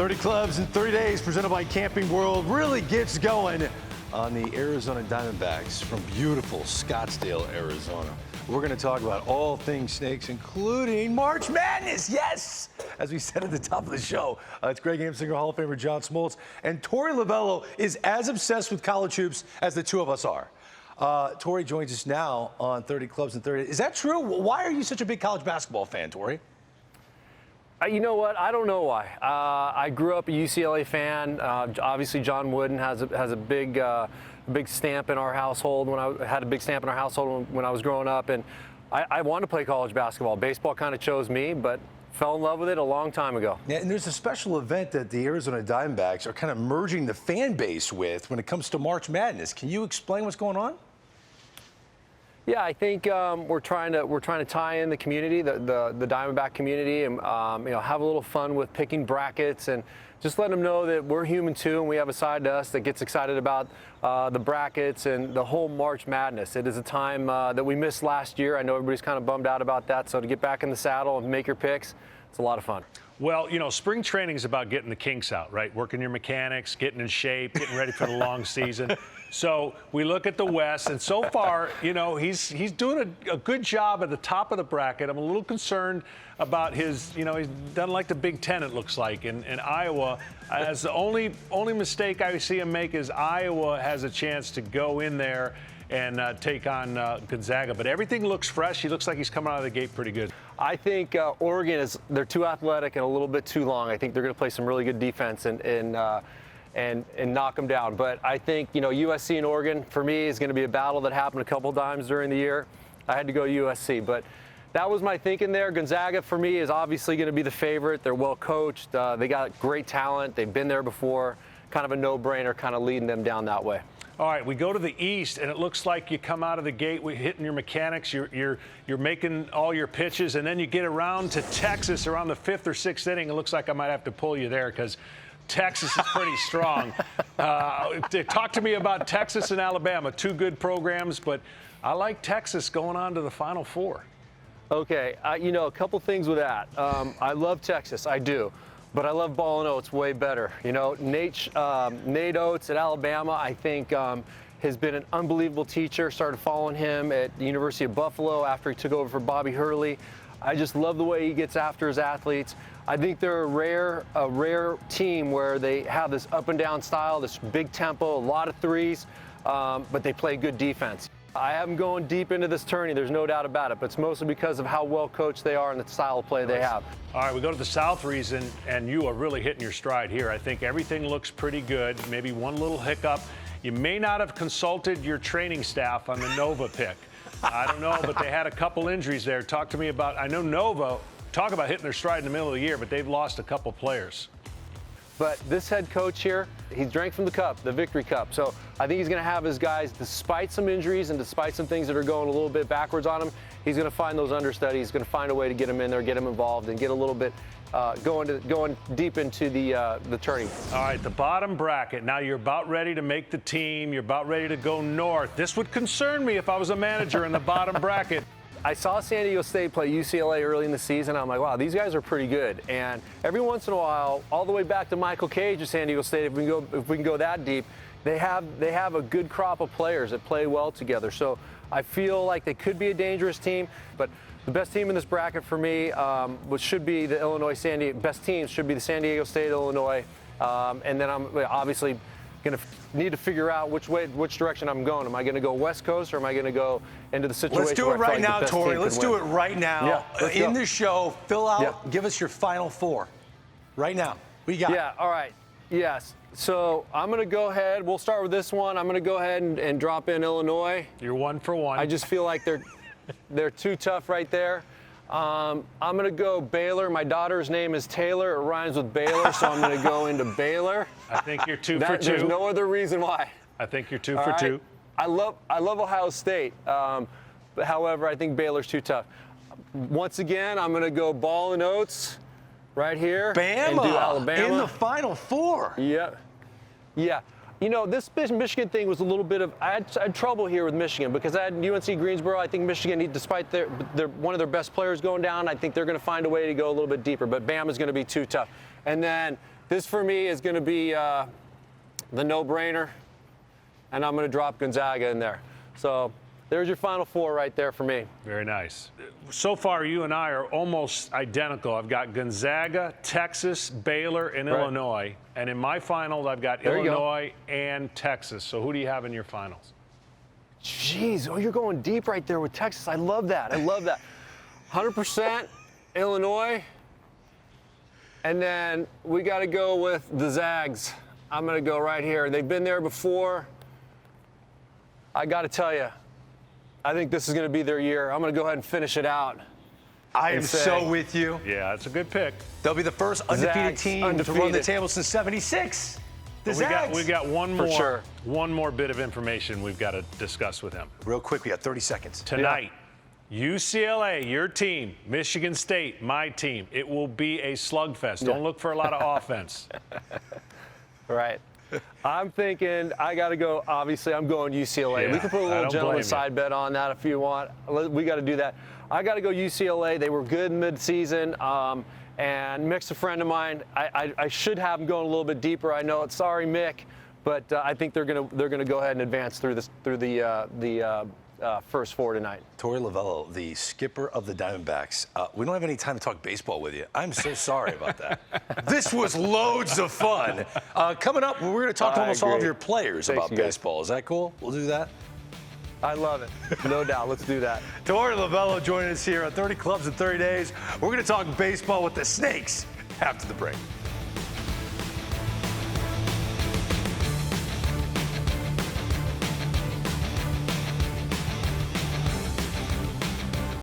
30 clubs in 30 days, presented by Camping World, really gets going on the Arizona Diamondbacks from beautiful Scottsdale, Arizona. We're going to talk about all things snakes, including March Madness. Yes! As we said at the top of the show, it's Greg Amsinger, Hall of Famer John Smoltz, and Torey Lovullo is as obsessed with college hoops as the two of us are. Torey joins us now on 30 Clubs in 30 Days. Is that true? Why are you such a big college basketball fan, Torey? You know what? I don't know why. I grew up a UCLA fan. Obviously, John Wooden has a big stamp in our household. When I had a big stamp in our household when I was growing up, and I wanted to play college basketball. Baseball kind of chose me, but fell in love with it a long time ago. Yeah, and there's a special event that the Arizona Diamondbacks are kind of merging the fan base with when it comes to March Madness. Can you explain what's going on? Yeah, I think we're trying to tie in the community, the Diamondback community, and have a little fun with picking brackets and just letting them know that we're human too, and we have a side to us that gets excited about the brackets and the whole March Madness. It is a time that we missed last year. I know everybody's kind of bummed out about that. So to get back in the saddle and make your picks, it's a lot of fun. Well, spring training is about getting the kinks out, right? Working your mechanics, getting in shape, getting ready for the long season. So we look at the West, and so far, he's doing a good job at the top of the bracket. I'm a little concerned about his, he doesn't like the Big Ten, it looks like, and Iowa. As the only mistake I see him make is Iowa has a chance to go in there and take on Gonzaga. But everything looks fresh. He looks like he's coming out of the gate pretty good. I think Oregon they're too athletic and a little bit too long. I think they're going to play some really good defense and knock them down. But I think, USC and Oregon, for me, is going to be a battle that happened a couple times during the year. I had to go USC. But that was my thinking there. Gonzaga, for me, is obviously going to be the favorite. They're well coached. They got great talent. They've been there before. Kind of a no-brainer, kind of leading them down that way. All right, we go to the East, and it looks like you come out of the gate hitting your mechanics. You're making all your pitches, and then you get around to Texas around the 5th or 6th inning. It looks like I might have to pull you there because Texas is pretty strong. Talk to me about Texas and Alabama, two good programs, but I like Texas going on to the Final Four. Okay, a couple things with that. I love Texas, I do. But I love Ball and Oates way better. Nate Oates at Alabama, I think, has been an unbelievable teacher. Started following him at the University of Buffalo after he took over for Bobby Hurley. I just love the way he gets after his athletes. I think they're a rare team where they have this up and down style, this big tempo, a lot of threes, but they play good defense. I have them going deep into this tourney, there's no doubt about it, but it's mostly because of how well coached they are and the style of play they have. All right, we go to the South region, and you are really hitting your stride here. I think everything looks pretty good, maybe one little hiccup. You may not have consulted your training staff on the Nova pick. I don't know, but they had a couple injuries there. Talk to me about, I know Nova, talk about hitting their stride in the middle of the year, but they've lost a couple players. But this head coach here, he drank from the cup, the victory cup. So I think he's going to have his guys, despite some injuries and despite some things that are going a little bit backwards on him, he's going to find those understudies, he's going to find a way to get them in there, get them involved, and get a little bit going deep into the tourney. All right, the bottom bracket. Now you're about ready to make the team. You're about ready to go north. This would concern me if I was a manager in the bottom bracket. I saw San Diego State play UCLA early in the season. I'm like, wow, these guys are pretty good. And every once in a while, all the way back to Michael Cage of San Diego State, if we can go that deep, they have a good crop of players that play well together. So I feel like they could be a dangerous team. But the best team in this bracket for me, which should be the best teams should be the San Diego State, Illinois, and then I'm obviously going to need to figure out which direction I'm going. Am I going to go West Coast, or am I going to go into the situation? Let's do it right now, Torey. Let's do it right now. Yeah, in the show, fill out, give us your Final Four. Right now. What you got? Yeah, all right. Yes. So I'm going to go ahead. We'll start with this one. I'm going to go ahead and drop in Illinois. You're 1 for 1. I just feel like they're too tough right there. I'm going to go Baylor. My daughter's name is Taylor. It rhymes with Baylor, so I'm going to go into Baylor. I think you're 2 for 2. There's no other reason why. I think you're 2 for 2. I love Ohio State. But however, I think Baylor's too tough. Once again, I'm going to go Ball and Oates right here. Bama and do Alabama in the Final Four. Yeah. Yeah. This Michigan thing was a little bit of, I had trouble here with Michigan because I had UNC Greensboro. I think Michigan, despite their one of their best players going down, I think they're going to find a way to go a little bit deeper. But Bama's going to be too tough. And then This for me is going to be the no-brainer, and I'm going to drop Gonzaga in there. So there's your Final Four right there for me. Very nice. So far, you and I are almost identical. I've got Gonzaga, Texas, Baylor, and Illinois. And in my finals, I've got Illinois and Texas. So who do you have in your finals? Jeez, oh, you're going deep right there with Texas. I love that. I love that. 100% Illinois. And then we got to go with the Zags. I'm going to go right here. They've been there before. I got to tell you, I think this is going to be their year. I'm going to go ahead and finish it out. I am so with you. Yeah, that's a good pick. They'll be the first undefeated Zags, team to run the table since '76. The Zags. We got one more, sure. one more bit of information we've got to discuss with him. Real quick, we got 30 seconds. Tonight, UCLA, your team, Michigan State, my team. It will be a slugfest. Don't look for a lot of offense. Right. I'm thinking I got to go. Obviously, I'm going UCLA. Yeah, We can put a I little don't gentleman blame side bet on that if you want. We got to do that. I got to go UCLA. They were good mid-season. And Mick's a friend of mine. I should have them going a little bit deeper. I know it's sorry, Mick, but I think they're gonna go ahead and advance through the first four tonight. Torey Lovullo, the skipper of the Diamondbacks. We don't have any time to talk baseball with you. I'm so sorry about that. This was loads of fun. Coming up, we're going to talk to almost all of your players about baseball. Is that cool? We'll do that. I love it. No doubt. Let's do that. Torey Lovullo joining us here on 30 Clubs in 30 Days. We're going to talk baseball with the Snakes after the break.